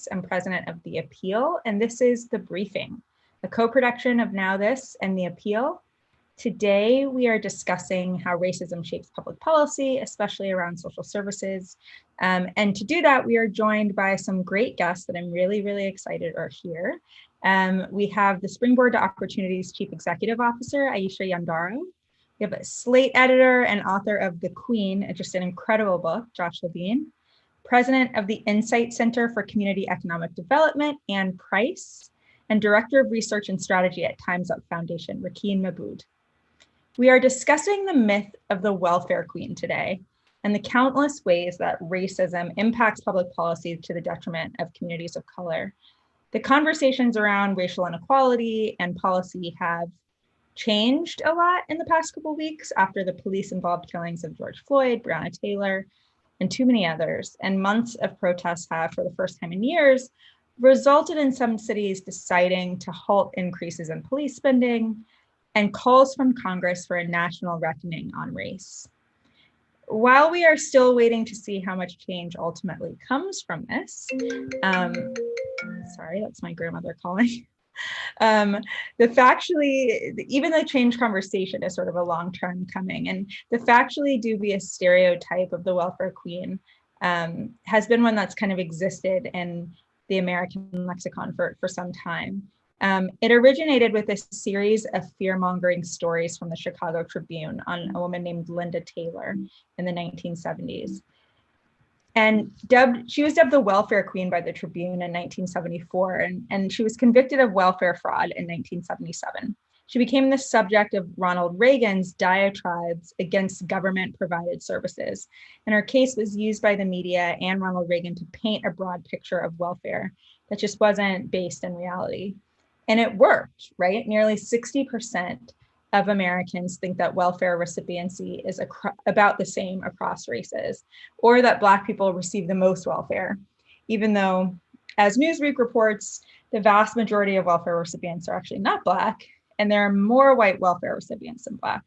Price. I'm president of The Appeal, and this is The Briefing, a co-production of Now This and The Appeal. Today, we are discussing how racism shapes public policy, especially around social services. And to do that, we are joined by some great guests that I'm really excited are here. We have the Springboard to Opportunities Chief Executive Officer, Aisha Yandaro. We have a Slate editor and author of The Queen, just an incredible book, Josh Levine. President of the Insight Center for Community Economic Development, Anne Price, and Director of Research and Strategy at Time's Up Foundation, Rakeen Mahbood. We are discussing the myth of the welfare queen today and the countless ways that racism impacts public policy to the detriment of communities of color. The conversations around racial inequality and policy have changed a lot in the past couple of weeks after the police-involved killings of George Floyd, Breonna Taylor, and too many others. And months of protests have, for the first time in years, resulted in some cities deciding to halt increases in police spending and calls from Congress for a national reckoning on race. While we are still waiting to see how much change ultimately comes from this, sorry, that's my grandmother calling. Even the change conversation is sort of a long term coming, and the factually dubious stereotype of the welfare queen has been one that's kind of existed in the American lexicon for some time. It originated with a series of fear-mongering stories from the Chicago Tribune on a woman named Linda Taylor in the 1970s. And she was dubbed the welfare queen by the Tribune in 1974, and she was convicted of welfare fraud in 1977. She became the subject of Ronald Reagan's diatribes against government-provided services, and her case was used by the media and Ronald Reagan to paint a broad picture of welfare that just wasn't based in reality. And it worked, right? Nearly 60% of Americans think that welfare recipiency is about the same across races, or that Black people receive the most welfare, even though, as Newsweek reports, the vast majority of welfare recipients are actually not Black, and there are more white welfare recipients than Black.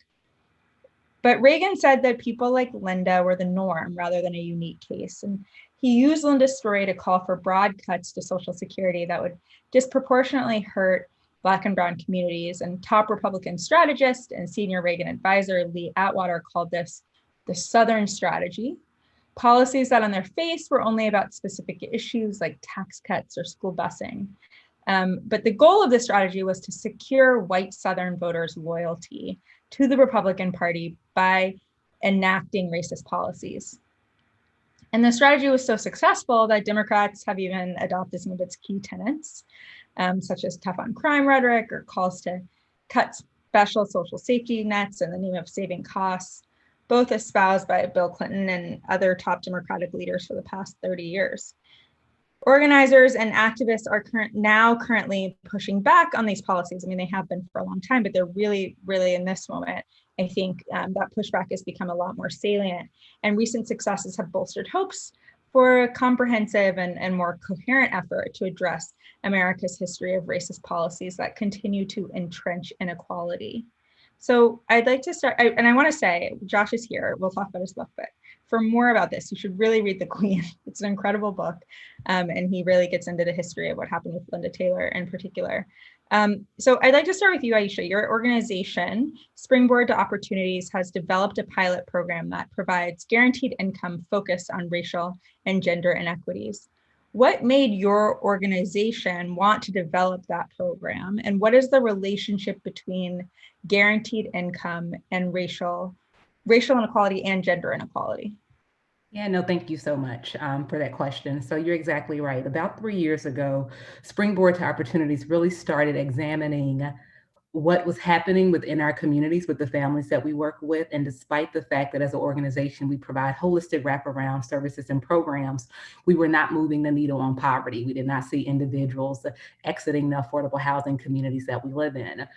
But Reagan said that people like Linda were the norm rather than a unique case, and he used Linda's story to call for broad cuts to Social Security that would disproportionately hurt Black and brown communities. And top Republican strategist and senior Reagan advisor Lee Atwater called this the Southern strategy. Policies that on their face were only about specific issues like tax cuts or school busing. But the goal of this strategy was to secure white Southern voters' loyalty to the Republican Party by enacting racist policies. And the strategy was so successful that Democrats have even adopted some of its key tenets, such as tough on crime rhetoric or calls to cut special social safety nets in the name of saving costs, both espoused by Bill Clinton and other top Democratic leaders for the past 30 years. Organizers and activists are currently pushing back on these policies. I mean, they have been for a long time, but they're really in this moment, I think that pushback has become a lot more salient. And recent successes have bolstered hopes for a comprehensive and more coherent effort to address America's history of racist policies that continue to entrench inequality. So I'd like to start, and I want to say, Josh is here, we'll talk about his book, but for more about this, you should really read The Queen. It's an incredible book, and he really gets into the history of what happened with Linda Taylor in particular. So I'd like to start with you, Aisha. Your organization, Springboard to Opportunities, has developed a pilot program that provides guaranteed income focused on racial and gender inequities. What made your organization want to develop that program? And what is the relationship between guaranteed income and racial inequality and gender inequality? Yeah, no, thank you so much for that question. So you're exactly right. About 3 years ago, Springboard to Opportunities really started examining what was happening within our communities with the families that we work with. And despite the fact that as an organization, we provide holistic wraparound services and programs, we were not moving the needle on poverty. We did not see individuals exiting the affordable housing communities that we live in.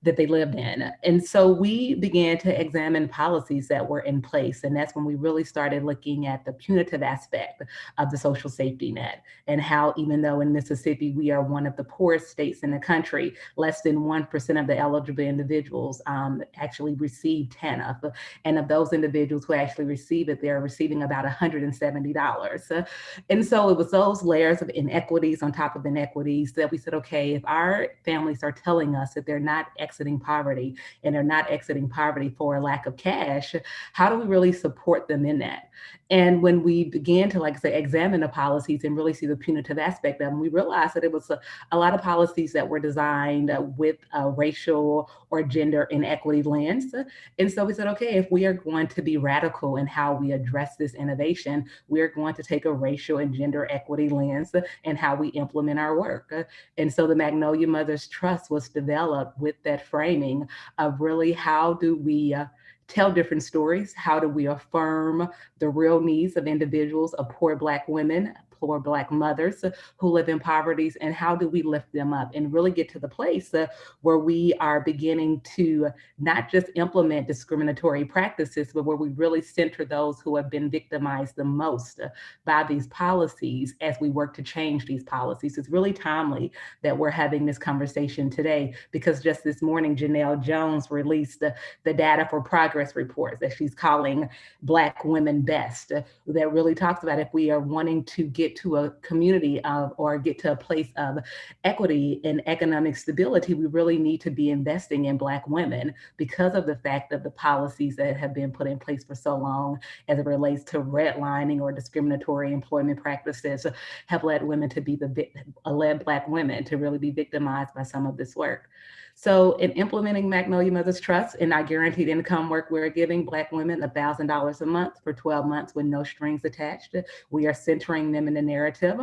that they lived in. And so we began to examine policies that were in place. And that's when we really started looking at the punitive aspect of the social safety net, and how, even though in Mississippi we are one of the poorest states in the country, less than 1% of the eligible individuals actually receive TANF. And of those individuals who actually receive it, they're receiving about $170. And so it was those layers of inequities on top of inequities that we said, okay, if our families are telling us that they're not exiting poverty, and they're not exiting poverty for a lack of cash, how do we really support them in that? And when we began to, like I say, examine the policies and really see the punitive aspect of them, we realized that it was a lot of policies that were designed with a racial or gender inequity lens. And so we said, okay, if we are going to be radical in how we address this innovation, we're going to take a racial and gender equity lens in how we implement our work. And so the Magnolia Mothers Trust was developed with that framing of really, how do we tell different stories? How do we affirm the real needs of individuals, of poor Black women, poor Black mothers who live in poverty, and how do we lift them up and really get to the place where we are beginning to not just implement discriminatory practices, but where we really center those who have been victimized the most by these policies as we work to change these policies. It's really timely that we're having this conversation today, because just this morning, Janelle Jones released the data for progress reports that she's calling Black Women Best, that really talks about, if we are wanting to get to a community of, or get to a place of equity and economic stability, we really need to be investing in Black women, because of the fact of the policies that have been put in place for so long as it relates to redlining or discriminatory employment practices have led women to be led Black women to really be victimized by some of this work. So in implementing Magnolia Mothers Trust and our guaranteed income work, we're giving Black women $1,000 a month for 12 months with no strings attached. We are centering them in the narrative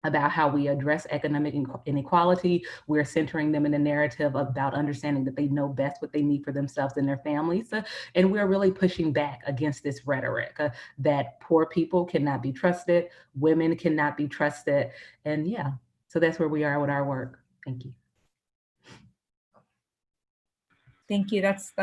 about how we address economic inequality. We're centering them in a narrative about understanding that they know best what they need for themselves and their families. And we're really pushing back against this rhetoric that poor people cannot be trusted, women cannot be trusted. And yeah, so that's where we are with our work. Thank you. Thank you. That's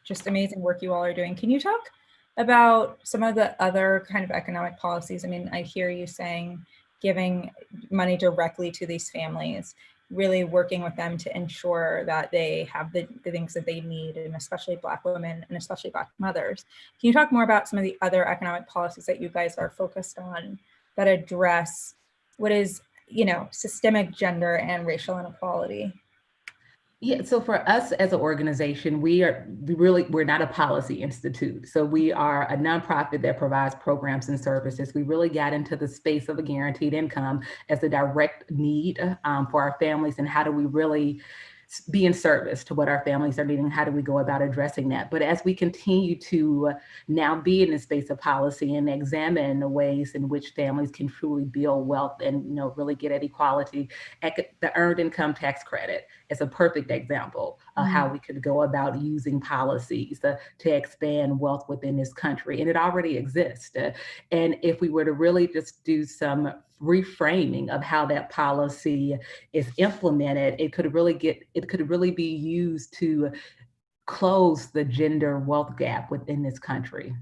just amazing work you all are doing. Can you talk about some of the other kind of economic policies? I mean, I hear you saying giving money directly to these families, really working with them to ensure that they have the things that they need, and especially Black women and especially Black mothers. Can you talk more about some of the other economic policies that you guys are focused on that address what is, you know, systemic gender and racial inequality? Yeah, so for us as an organization, we're not a policy institute. So we are a nonprofit that provides programs and services. We really got into the space of a guaranteed income as a direct need for our families, and how do we really be in service to what our families are needing? How do we go about addressing that? But as we continue to now be in the space of policy and examine the ways in which families can truly build wealth and, you know, really get at equality, the earned income tax credit is a perfect example of how we could go about using policies to expand wealth within this country. And it already exists. And if we were to really just do some reframing of how that policy is implemented, it could really be used to close the gender wealth gap within this country.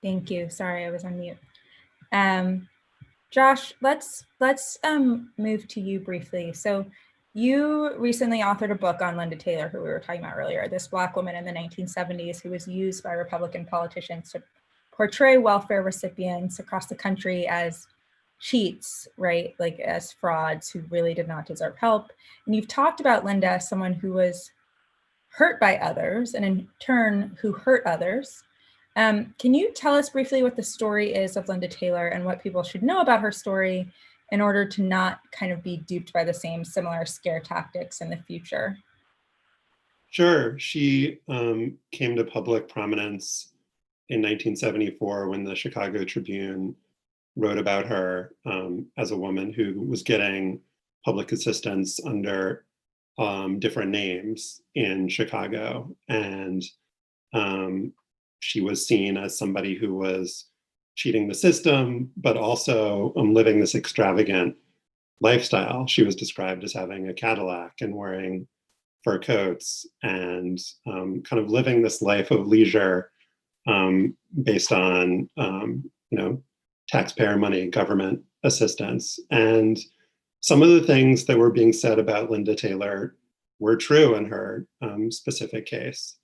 Thank you. Sorry, I was on mute. Josh, let's move to you briefly. So you recently authored a book on Linda Taylor, who we were talking about earlier, this Black woman in the 1970s who was used by Republican politicians to portray welfare recipients across the country as cheats, right? Like as frauds who really did not deserve help. And you've talked about Linda as someone who was hurt by others, and in turn who hurt others. Can you tell us briefly what the story is of Linda Taylor and what people should know about her story in order to not kind of be duped by the same similar scare tactics in the future? Sure. She came to public prominence in 1974 when the Chicago Tribune wrote about her as a woman who was getting public assistance under different names in Chicago. And she was seen as somebody who was cheating the system, but also living this extravagant lifestyle. She was described as having a Cadillac and wearing fur coats and kind of living this life of leisure based on taxpayer money, government assistance. And some of the things that were being said about Linda Taylor were true in her specific case.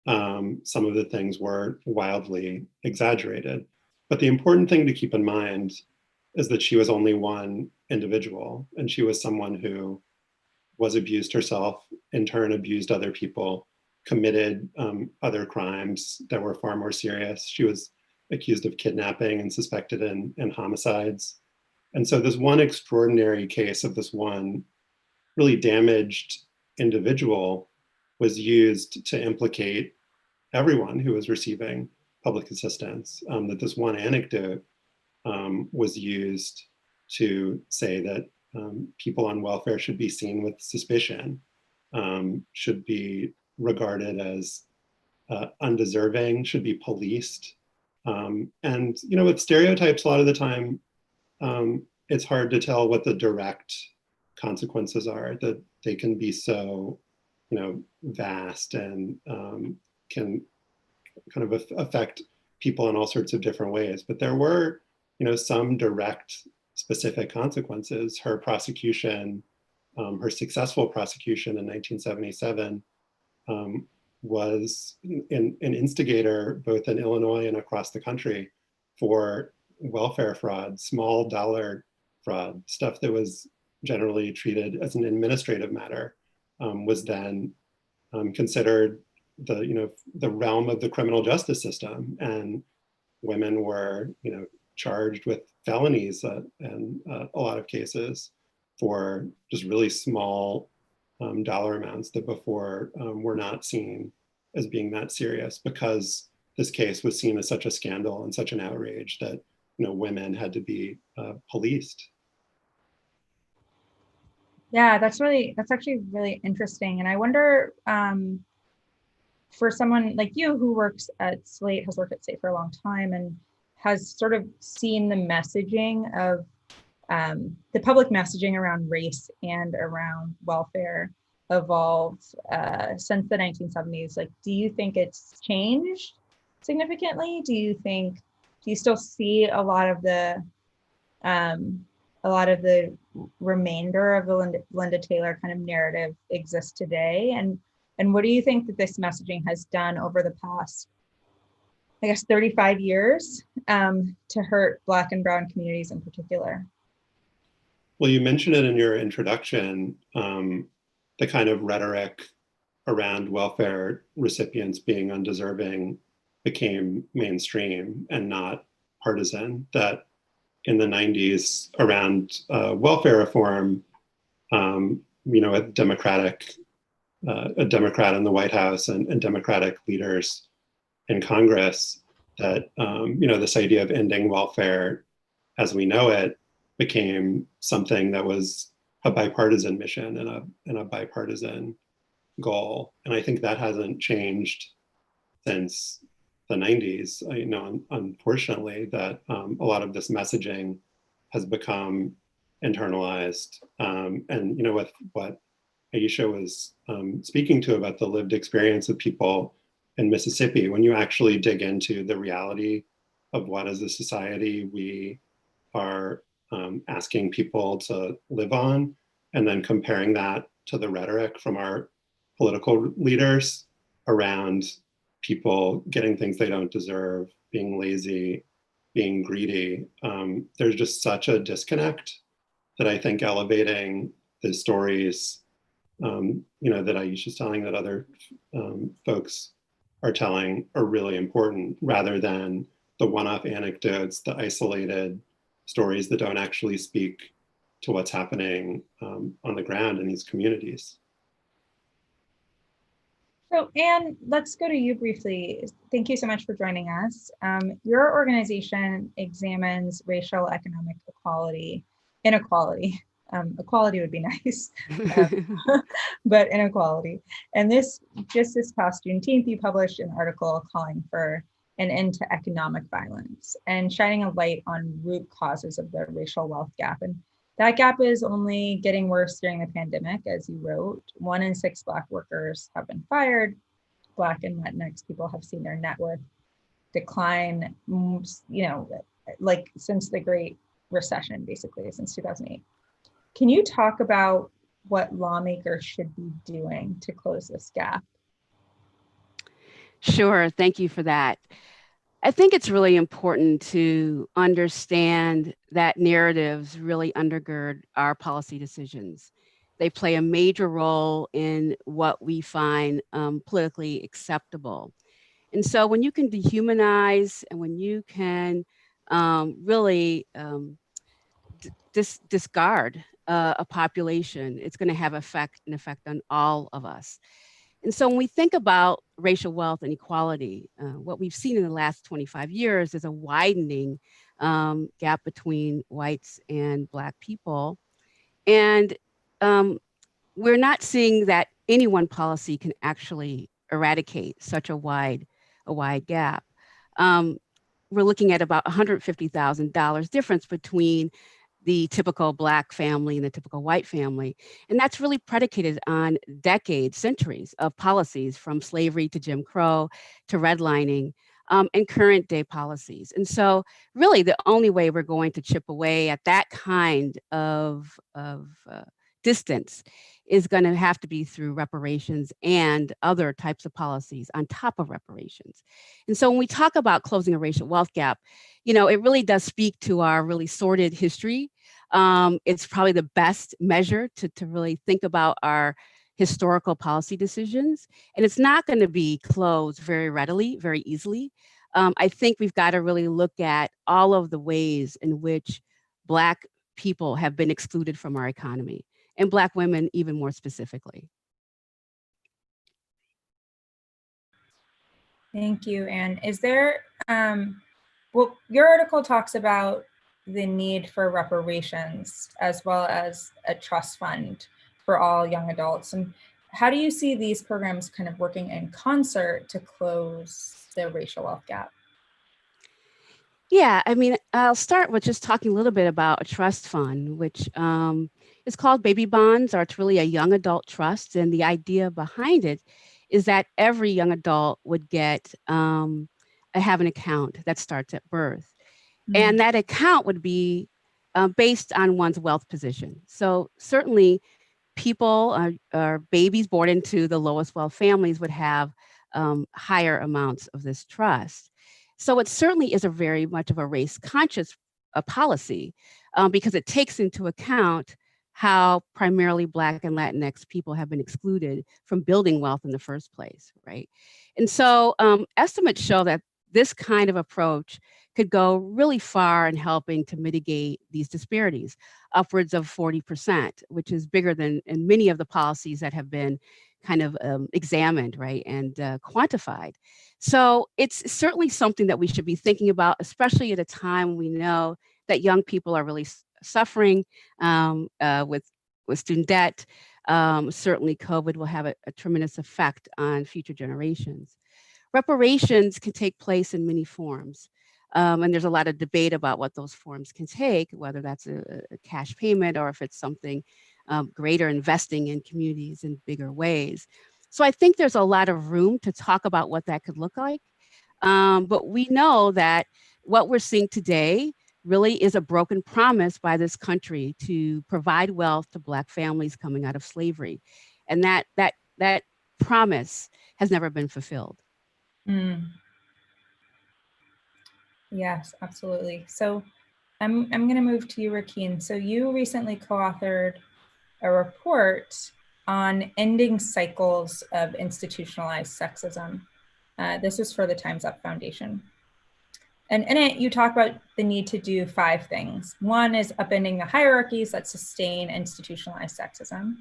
Some of the things were wildly exaggerated. But the important thing to keep in mind is that she was only one individual, and she was someone who was abused herself, in turn abused other people, committed other crimes that were far more serious. She was accused of kidnapping and suspected in homicides. And so this one extraordinary case of this one really damaged individual was used to implicate everyone who was receiving public assistance. That this one anecdote was used to say that people on welfare should be seen with suspicion, should be regarded as undeserving, should be policed. And with stereotypes, a lot of the time, it's hard to tell what the direct consequences are, that they can be so vast and can kind of affect people in all sorts of different ways. But there were some direct specific consequences. Her prosecution, her successful prosecution in 1977, was an instigator both in Illinois and across the country for welfare fraud, small dollar fraud, stuff that was generally treated as an administrative matter, was then considered the realm of the criminal justice system, and women were charged with felonies in a lot of cases for just really small dollar amounts that before were not seen as being that serious, because this case was seen as such a scandal and such an outrage that women had to be policed. Yeah, that's actually really interesting. And I wonder, for someone like you who works at Slate, has worked at Slate for a long time and has sort of seen the messaging of the public messaging around race and around welfare evolve since the 1970s. Like, do you think it's changed significantly? Do you still see a lot of the remainder of the Linda Taylor kind of narrative exists today? And what do you think that this messaging has done over the past, I guess, 35 years to hurt Black and Brown communities in particular? Well, you mentioned it in your introduction, the kind of rhetoric around welfare recipients being undeserving became mainstream and not partisan. That in the 90s, around welfare reform, a Democrat in the White House and Democratic leaders in Congress, that this idea of ending welfare as we know it became something that was a bipartisan mission and a bipartisan goal. And I think that hasn't changed since the 90s. Unfortunately, that a lot of this messaging has become internalized. And with what Aisha was speaking to about the lived experience of people in Mississippi, when you actually dig into the reality of what as a society we are asking people to live on, and then comparing that to the rhetoric from our political leaders around people getting things they don't deserve, being lazy, being greedy, there's just such a disconnect that I think elevating the stories that Aisha's telling, that other folks are telling, are really important, rather than the one-off anecdotes, the isolated stories that don't actually speak to what's happening on the ground in these communities. So Anne, let's go to you briefly. Thank you so much for joining us. Your organization examines racial economic inequality. Equality would be nice, but inequality. And this past Juneteenth, you published an article calling for an end to economic violence, and shining a light on root causes of the racial wealth gap. And that gap is only getting worse during the pandemic, as you wrote. 1 in 6 Black workers have been fired. Black and Latinx people have seen their net worth decline, like since the Great Recession, basically since 2008. Can you talk about what lawmakers should be doing to close this gap? Sure, thank you for that. I think it's really important to understand that narratives really undergird our policy decisions. They play a major role in what we find politically acceptable. And so when you can dehumanize and when you can really discard a population, it's going to have an effect on all of us. And so when we think about racial wealth and equality, what we've seen in the last 25 years is a widening gap between whites and Black people. And we're not seeing that any one policy can actually eradicate such a wide gap. We're looking at about $150,000 difference between the typical Black family and the typical white family. And that's really predicated on decades, centuries of policies, from slavery to Jim Crow to redlining, and current day policies. And so really the only way we're going to chip away at that kind of distance is going to have to be through reparations and other types of policies on top of reparations. And so when we talk about closing a racial wealth gap, it really does speak to our really sordid history. It's probably the best measure to really think about our historical policy decisions. And it's not going to be closed very readily, very easily. I think we've got to really look at all of the ways in which Black people have been excluded from our economy, and Black women even more specifically. Thank you. And is there, well, your article talks about the need for reparations as well as a trust fund for all young adults. And how do you see these programs kind of working in concert to close the racial wealth gap? Yeah, I mean, I'll start with just talking a little bit about a trust fund, which is called Baby Bonds, or it's really a young adult trust. And the idea behind it is that every young adult would have an account that starts at birth. And that account would be based on one's wealth position. So certainly people or babies born into the lowest wealth families would have higher amounts of this trust. So it certainly is a very much of a race conscious policy because it takes into account how primarily Black and Latinx people have been excluded from building wealth in the first place, right? And so estimates show that this kind of approach could go really far in helping to mitigate these disparities, upwards of 40%, which is bigger than in many of the policies that have been kind of examined, right, and quantified. So it's certainly something that we should be thinking about, especially at a time we know that young people are really suffering with student debt. Certainly COVID will have a tremendous effect on future generations. Reparations can take place in many forms. And there's a lot of debate about what those forms can take, whether that's a cash payment or if it's something greater, investing in communities in bigger ways. So I think there's a lot of room to talk about what that could look like. But we know that what we're seeing today really is a broken promise by this country to provide wealth to Black families coming out of slavery. And that promise has never been fulfilled. Yes, absolutely. So I'm going to move to you, Rakeen. So you recently co-authored a report on ending cycles of institutionalized sexism. This was for the Time's Up Foundation. And in it, you talk about the need to do 5 things. 1 is upending the hierarchies that sustain institutionalized sexism.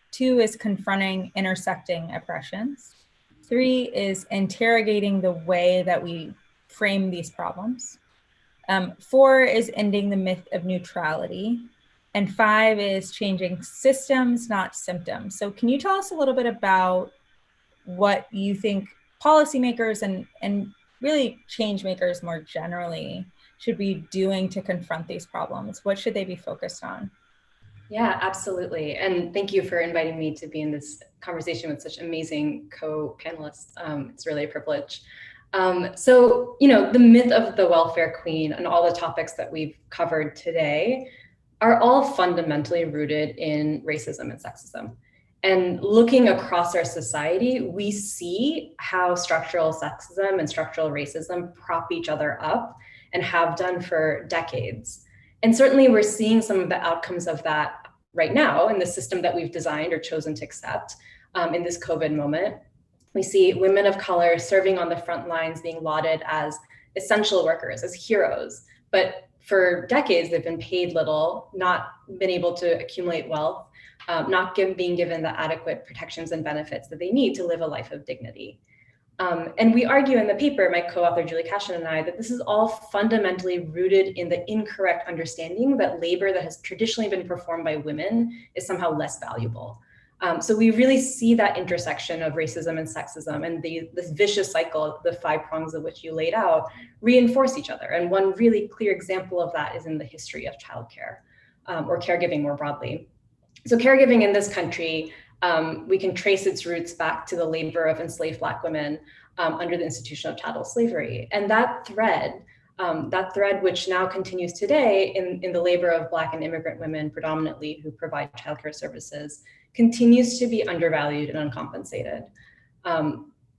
2 is confronting intersecting oppressions. 3 is interrogating the way that we frame these problems. 4 is ending the myth of neutrality. And 5 is changing systems, not symptoms. So can you tell us a little bit about what you think policymakers and really change makers more generally should be doing to confront these problems? What should they be focused on? Yeah, absolutely. And thank you for inviting me to be in this conversation with such amazing co-panelists. It's really a privilege. So, the myth of the welfare queen and all the topics that we've covered today are all fundamentally rooted in racism and sexism. And looking across our society, we see how structural sexism and structural racism prop each other up and have done for decades. And certainly we're seeing some of the outcomes of that right now in the system that we've designed or chosen to accept in this COVID moment. We see women of color serving on the front lines being lauded as essential workers, as heroes. But for decades, they've been paid little, not been able to accumulate wealth, not being given the adequate protections and benefits that they need to live a life of dignity. And we argue in the paper, my co-author Julie Cashin and I, that this is all fundamentally rooted in the incorrect understanding that labor that has traditionally been performed by women is somehow less valuable. So we really see that intersection of racism and sexism and this vicious cycle, the 5 prongs of which you laid out, reinforce each other. And one really clear example of that is in the history of childcare or caregiving more broadly. So caregiving in this country, we can trace its roots back to the labor of enslaved Black women under the institution of chattel slavery. And that thread which now continues today in the labor of Black and immigrant women predominantly who provide childcare services, continues to be undervalued and uncompensated.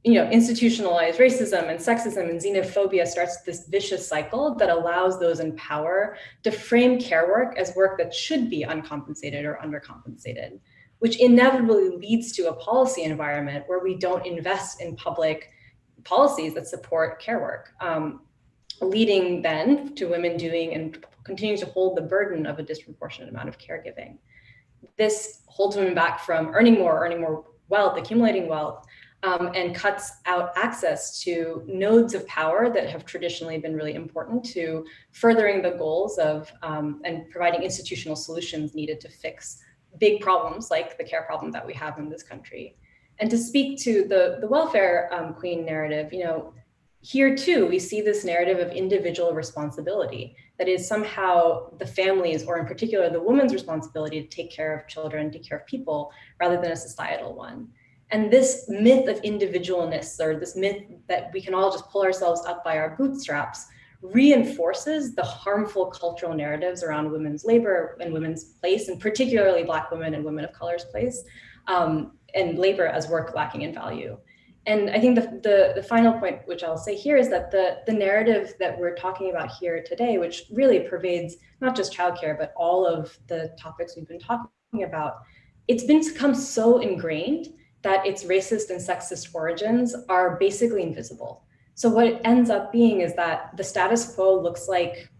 Institutionalized racism and sexism and xenophobia starts this vicious cycle that allows those in power to frame care work as work that should be uncompensated or undercompensated, which inevitably leads to a policy environment where we don't invest in public policies that support care work, leading then to women doing and continuing to hold the burden of a disproportionate amount of caregiving. This holds women back from earning more wealth, accumulating wealth, and cuts out access to nodes of power that have traditionally been really important to furthering the goals of and providing institutional solutions needed to fix big problems like the care problem that we have in this country. And to speak to the welfare queen narrative, here too, we see this narrative of individual responsibility that is somehow the family's, or in particular, the woman's responsibility to take care of children, take care of people, rather than a societal one. And this myth of individualness, or this myth that we can all just pull ourselves up by our bootstraps, reinforces the harmful cultural narratives around women's labor and women's place, and particularly Black women and women of color's place, and labor as work lacking in value. And I think the final point, which I'll say here, is that the narrative that we're talking about here today, which really pervades not just childcare, but all of the topics we've been talking about, it's become so ingrained that its racist and sexist origins are basically invisible. So what it ends up being is that the status quo looks like,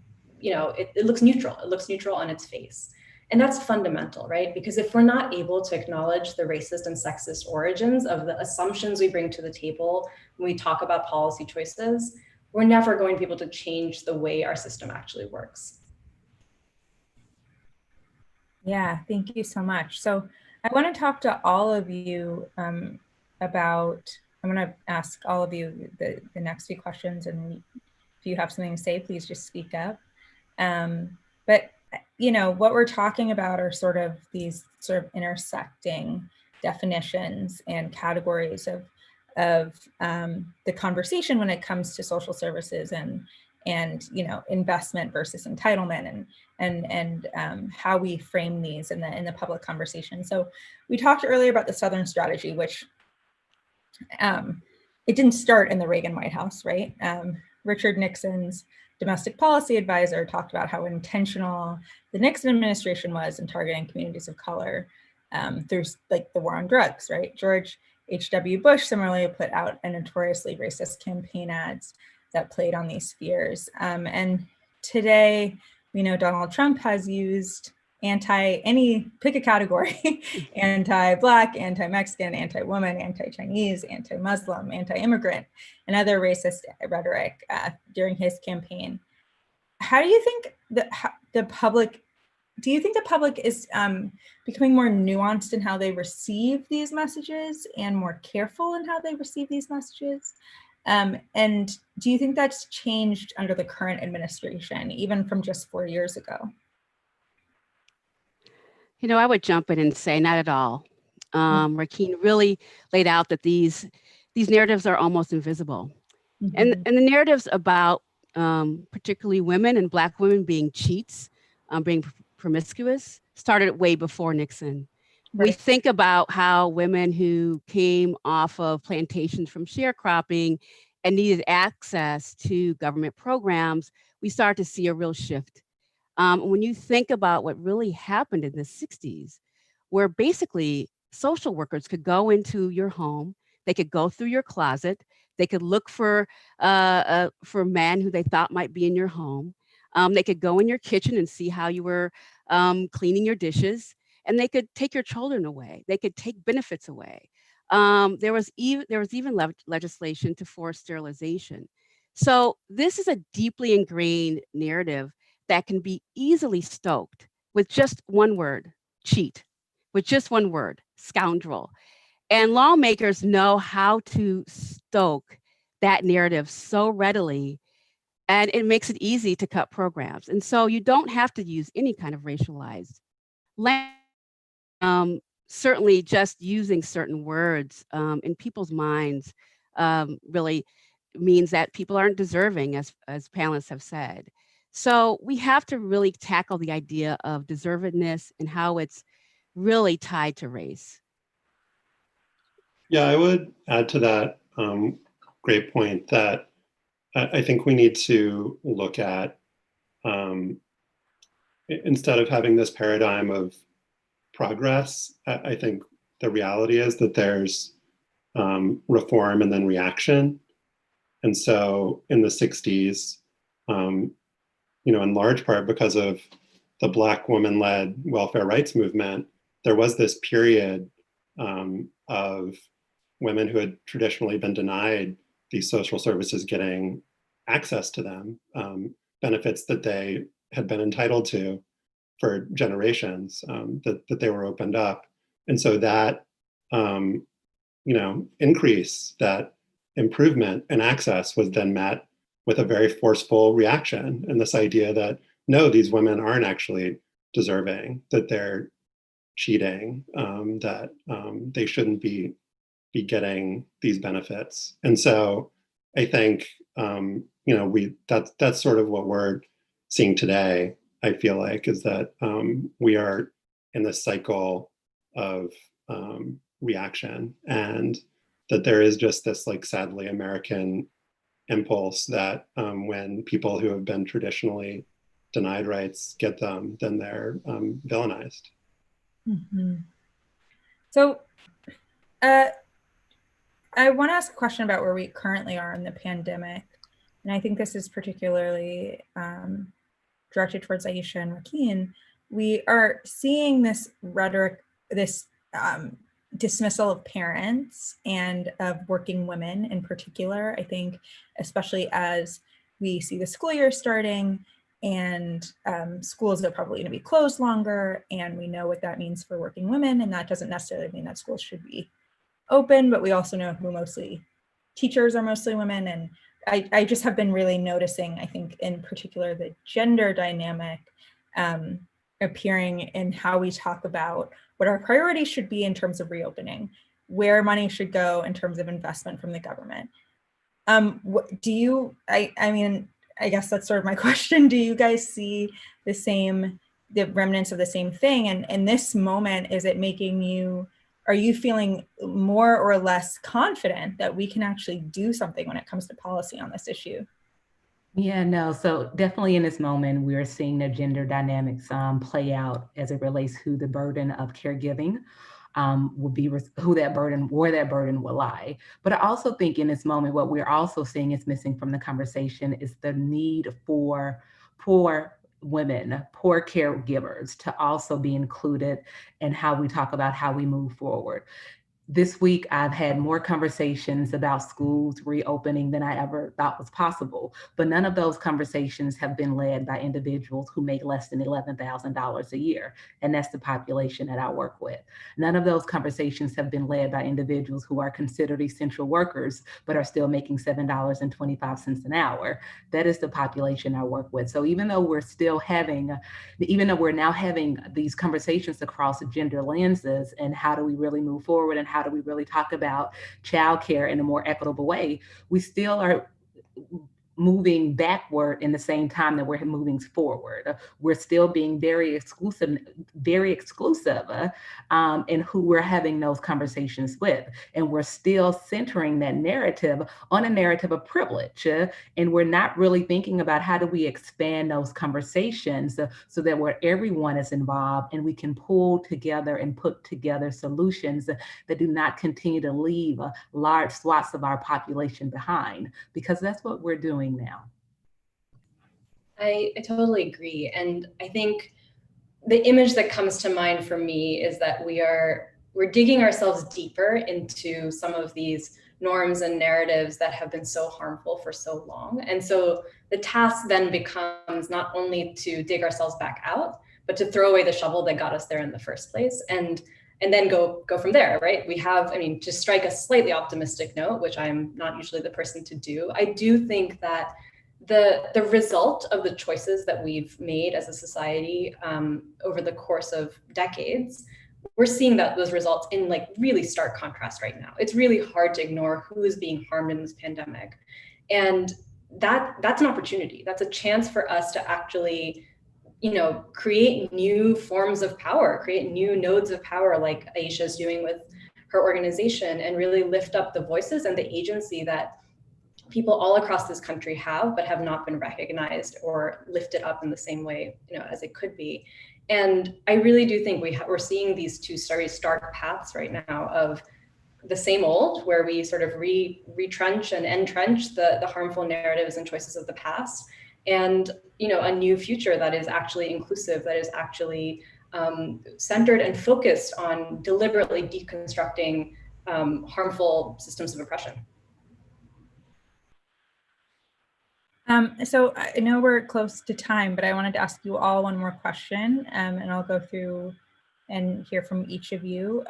it looks neutral. It looks neutral on its face. And that's fundamental, right? Because if we're not able to acknowledge the racist and sexist origins of the assumptions we bring to the table when we talk about policy choices, we're never going to be able to change the way our system actually works. Yeah, thank you so much. So I want to talk to all of you about, I'm going to ask all of you the next few questions, and if you have something to say, please just speak up. But what we're talking about are sort of these sort of intersecting definitions and categories of the conversation when it comes to social services and investment versus entitlement and how we frame these in the public conversation. So we talked earlier about the Southern strategy, which it didn't start in the Reagan White House, right? Richard Nixon's domestic policy advisor talked about how intentional the Nixon administration was in targeting communities of color through like the war on drugs, right? George H.W. Bush similarly put out a notoriously racist campaign ads that played on these fears. And today, we know Donald Trump has used pick a category, anti-Black, anti-Mexican, anti-woman, anti-Chinese, anti-Muslim, anti-immigrant, and other racist rhetoric during his campaign. How do you think the public is becoming more nuanced in how they receive these messages and more careful in how they receive these messages? And do you think that's changed under the current administration, even from just 4 years ago? You know, I would jump in and say not at all. Rakeen really laid out that these narratives are almost invisible. And the narratives about particularly women and Black women being cheats, being promiscuous, started way before Nixon. We Right. think about how women who came off of plantations from sharecropping and needed access to government programs, we start to see a real shift. When you think about what really happened in the 60s, where basically social workers could go into your home, they could go through your closet, they could look for men who they thought might be in your home. They could go in your kitchen and see how you were cleaning your dishes, and they could take your children away. They could take benefits away. There was even legislation to force sterilization. So this is a deeply ingrained narrative that can be easily stoked with just one word, cheat, with just one word, scoundrel. And lawmakers know how to stoke that narrative so readily, and it makes it easy to cut programs. And so you don't have to use any kind of racialized language. Certainly just using certain words in people's minds really means that people aren't deserving, as panelists have said. So we have to really tackle the idea of deservedness and how it's really tied to race. Yeah, I would add to that great point that I think we need to look at, instead of having this paradigm of progress, I think the reality is that there's reform and then reaction. And so in the 60s, in large part because of the Black woman-led welfare rights movement, there was this period of women who had traditionally been denied these social services getting access to them, benefits that they had been entitled to for generations, that they were opened up. And so that, increase, that improvement in access was then met with a very forceful reaction. And this idea that, no, these women aren't actually deserving, that they're cheating, that they shouldn't be getting these benefits. And so I think, that's sort of what we're seeing today. I feel like is that we are in this cycle of reaction, and that there is just this like sadly American impulse that when people who have been traditionally denied rights get them, then they're villainized. Mm-hmm. So I want to ask a question about where we currently are in the pandemic. And I think this is particularly directed towards Aisha and Rakeen. We are seeing this rhetoric, this dismissal of parents and of working women in particular. I think especially as we see the school year starting and schools are probably going to be closed longer, and we know what that means for working women, and that doesn't necessarily mean that schools should be open, but we also know who teachers are mostly women. And I just have been really noticing, I think in particular, the gender dynamic appearing in how we talk about what our priorities should be in terms of reopening, where money should go in terms of investment from the government. I guess that's sort of my question. Do you guys see the remnants of the same thing? And in this moment, is it are you feeling more or less confident that we can actually do something when it comes to policy on this issue? Yeah, no, so definitely in this moment, we're seeing the gender dynamics play out as it relates to the burden of caregiving would be, where that burden will lie. But I also think in this moment, what we're also seeing is missing from the conversation is the need for poor women, poor caregivers to also be included in how we talk about how we move forward. This week, I've had more conversations about schools reopening than I ever thought was possible, but none of those conversations have been led by individuals who make less than $11,000 a year, and that's the population that I work with. None of those conversations have been led by individuals who are considered essential workers, but are still making $7.25 an hour. That is the population I work with. So even though we're now having these conversations across gender lenses and how do we really move forward and how do we really talk about childcare in a more equitable way, we still are moving backward in the same time that we're moving forward. We're still being very exclusive in who we're having those conversations with. And we're still centering that narrative on a narrative of privilege. And we're not really thinking about how do we expand those conversations so that where everyone is involved and we can pull together and put together solutions that do not continue to leave large swaths of our population behind, because that's what we're doing now. I totally agree. And I think the image that comes to mind for me is that we're digging ourselves deeper into some of these norms and narratives that have been so harmful for so long. And so the task then becomes not only to dig ourselves back out, but to throw away the shovel that got us there in the first place. And then go from there, right? We have, to strike a slightly optimistic note, which I'm not usually the person to do, I do think that the result of the choices that we've made as a society over the course of decades, we're seeing that those results in like really stark contrast right now. It's really hard to ignore who is being harmed in this pandemic. And that's an opportunity. That's a chance for us to actually create new forms of power, create new nodes of power like Aisha is doing with her organization, and really lift up the voices and the agency that people all across this country have, but have not been recognized or lifted up in the same way, as it could be. And I really do think we're seeing these two very stark paths right now of the same old, where we sort of retrench and entrench the harmful narratives and choices of the past, and a new future that is actually inclusive, that is actually centered and focused on deliberately deconstructing harmful systems of oppression. So I know we're close to time, but I wanted to ask you all one more question, and I'll go through and hear from each of you.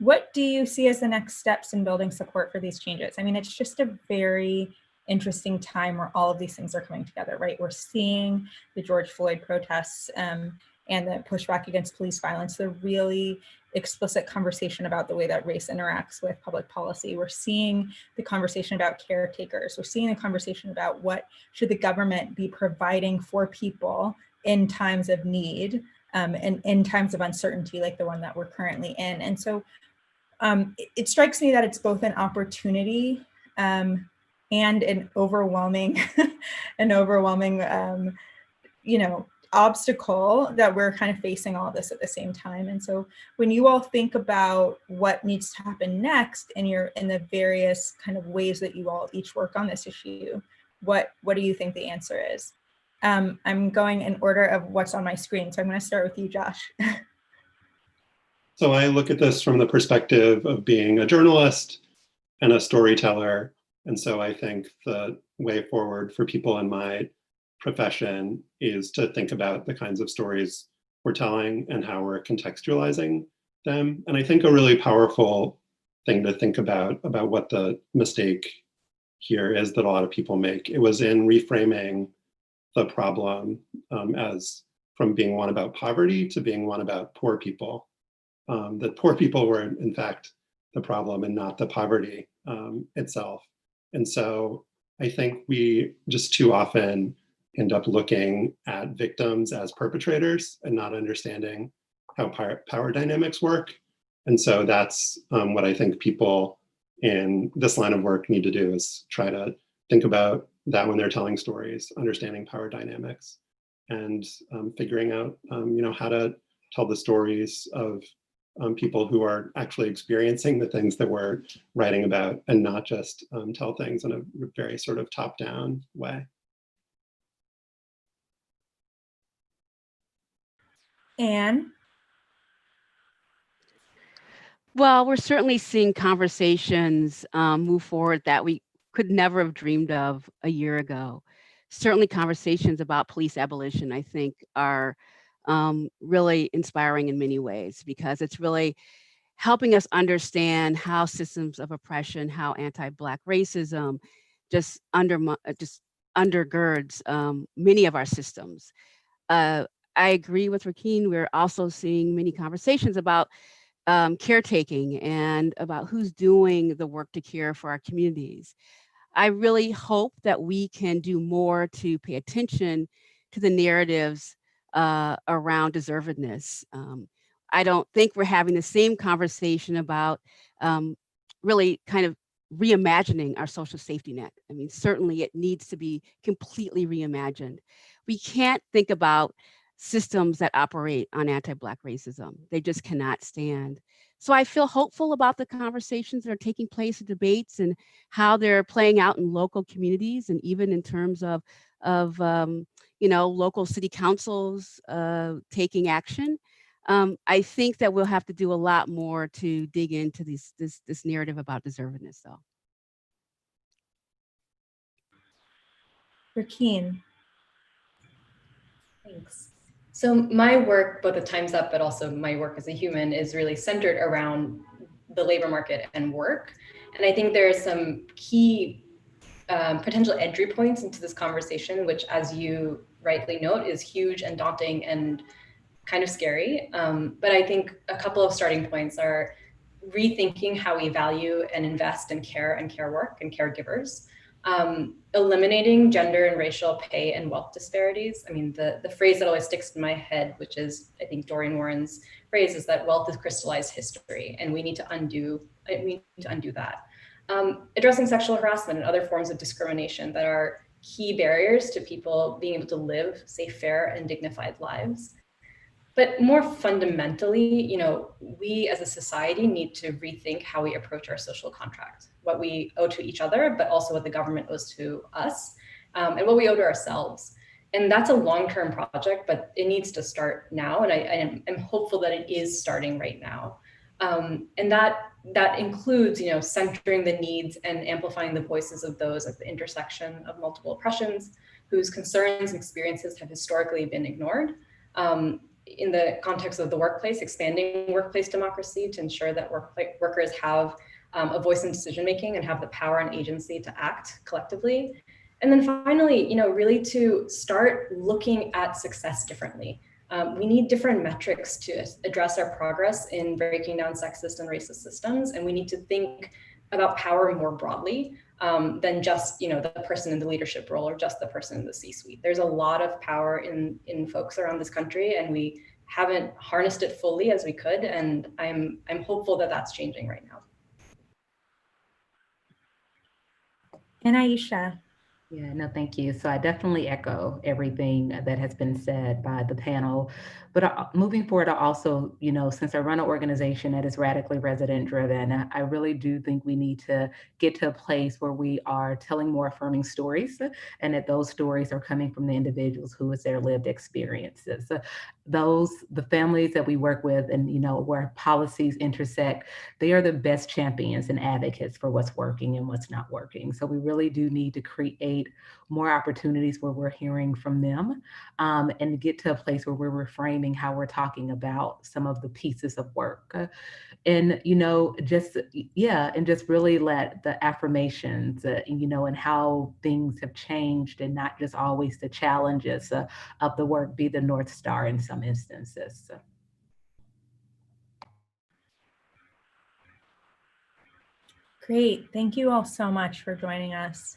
What do you see as the next steps in building support for these changes? It's just a very interesting time where all of these things are coming together, right? We're seeing the George Floyd protests and the pushback against police violence, the really explicit conversation about the way that race interacts with public policy. We're seeing the conversation about caretakers. We're seeing the conversation about what should the government be providing for people in times of need and in times of uncertainty like the one that we're currently in. And so it strikes me that it's both an opportunity and an overwhelming, obstacle that we're kind of facing all of this at the same time. And so when you all think about what needs to happen next in the various kind of ways that you all each work on this issue, what do you think the answer is? I'm going in order of what's on my screen. So I'm going to start with you, Josh. So I look at this from the perspective of being a journalist and a storyteller. And so I think the way forward for people in my profession is to think about the kinds of stories we're telling and how we're contextualizing them. And I think a really powerful thing to think about what the mistake here is that a lot of people make. It was in reframing the problem as from being one about poverty to being one about poor people. That poor people were in fact the problem and not the poverty itself. And so I think we just too often end up looking at victims as perpetrators and not understanding how power dynamics work. And so that's what I think people in this line of work need to do, is try to think about that when they're telling stories, understanding power dynamics, and figuring out how to tell the stories of people who are actually experiencing the things that we're writing about, and not just tell things in a very sort of top-down way. Anne? Well, we're certainly seeing conversations move forward that we could never have dreamed of a year ago. Certainly, conversations about police abolition, I think, are really inspiring in many ways because it's really helping us understand how systems of oppression, how anti-Black racism just undergirds many of our systems. Uh, I agree with Rakeen. We're also seeing many conversations about caretaking and about who's doing the work to care for our communities. I really hope that we can do more to pay attention to the narratives around deservedness. I don't think we're having the same conversation about really kind of reimagining our social safety net. I mean, certainly it needs to be completely reimagined. We can't think about systems that operate on anti-Black racism. They just cannot stand. So I feel hopeful about the conversations that are taking place in debates and how they're playing out in local communities and even in terms of local city councils taking action. I think that we'll have to do a lot more to dig into this narrative about deservedness, though. Rakeen. Thanks. So my work, both at Time's Up, but also my work as a human, is really centered around the labor market and work. And I think there are some key potential entry points into this conversation, which, as you rightly note, is huge and daunting and kind of scary. But I think a couple of starting points are rethinking how we value and invest in care and care work and caregivers. Eliminating gender and racial pay and wealth disparities. I mean, the phrase that always sticks in my head, which is, I think, Doreen Warren's phrase, is that wealth is crystallized history, and we need to undo that. Addressing sexual harassment and other forms of discrimination that are key barriers to people being able to live safe, fair, and dignified lives. But more fundamentally, we as a society need to rethink how we approach our social contract, what we owe to each other, but also what the government owes to us, and what we owe to ourselves. And that's a long-term project, but it needs to start now. And I'm hopeful that it is starting right now. And that includes, centering the needs and amplifying the voices of those at the intersection of multiple oppressions, whose concerns and experiences have historically been ignored. In the context of the workplace, expanding workplace democracy to ensure that workers have a voice in decision-making and have the power and agency to act collectively. And then finally, really to start looking at success differently. We need different metrics to address our progress in breaking down sexist and racist systems. And we need to think about power more broadly than just, the person in the leadership role or just the person in the C-suite. There's a lot of power in folks around this country, and we haven't harnessed it fully as we could. And I'm hopeful that that's changing right now. And Aisha. Yeah, no, thank you. So I definitely echo everything that has been said by the panel. But moving forward, I also, since I run an organization that is radically resident driven, I really do think we need to get to a place where we are telling more affirming stories, and that those stories are coming from the individuals who is their lived experiences. The families that we work with and, where policies intersect, they are the best champions and advocates for what's working and what's not working. So we really do need to create more opportunities where we're hearing from them, and get to a place where we're reframing how we're talking about some of the pieces of work. And, just really let the affirmations, and how things have changed and not just always the challenges of the work be the North Star in some instances. Great. Thank you all so much for joining us.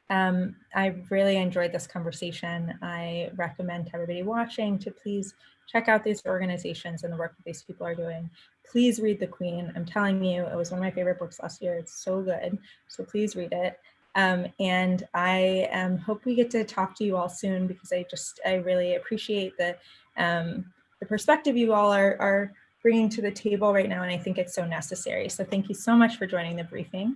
I really enjoyed this conversation. I recommend to everybody watching to please check out these organizations and the work that these people are doing. Please read The Queen. I'm telling you, it was one of my favorite books last year. It's so good. So please read it. And I hope we get to talk to you all soon, because I really appreciate the perspective you all are bringing to the table right now. And I think it's so necessary. So thank you so much for joining the briefing.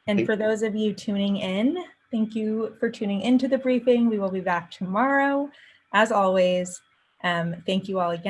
And for those of you tuning in, thank you for tuning into the briefing. We will be back tomorrow. As always, thank you all again.